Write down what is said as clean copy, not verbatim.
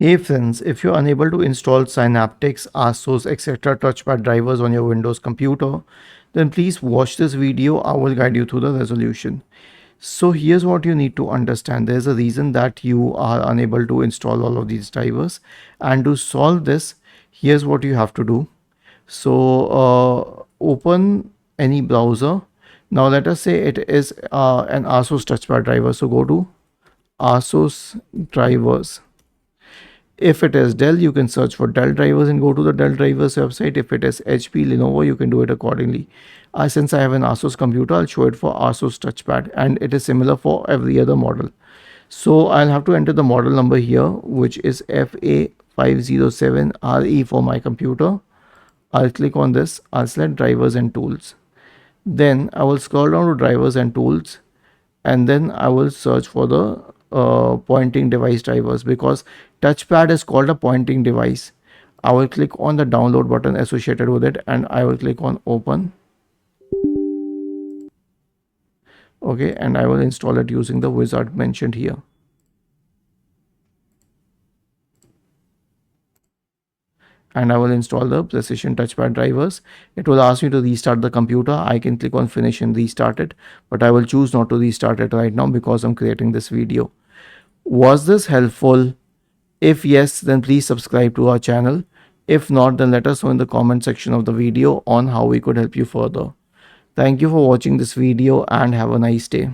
Hey friends, if you're unable to install Synaptics, ASUS, etc. touchpad drivers on your Windows computer, then please watch this video. I will guide you through the resolution. So here's what you need to understand. There's a reason that you are unable to install all of these drivers. And to solve this, here's what you have to do. So open any browser. Now let us say it is an ASUS touchpad driver. So go to ASUS drivers. If it is Dell, you can search for Dell drivers and go to the Dell drivers website. If it is HP, Lenovo, you can do it accordingly. Since I have an ASUS computer, I'll show it for ASUS touchpad, and it is similar for every other model. So I'll have to enter the model number here, which is FA507RE for my computer. I'll click on this. I'll select drivers and tools. Then I will scroll down to drivers and tools, and then I will search for the pointing device drivers, because touchpad is called a pointing device. I will click on the download button associated with it, and I will click on open. Okay, and I will install it using the wizard mentioned here. And I will install the precision touchpad drivers. It will ask me to restart the computer. I can click on finish and restart it, but I will choose not to restart it right now because I'm creating this video. Was this helpful? If yes, then please subscribe to our channel. If not, then let us know in the comment section of the video on how we could help you further. Thank you for watching this video and have a nice day.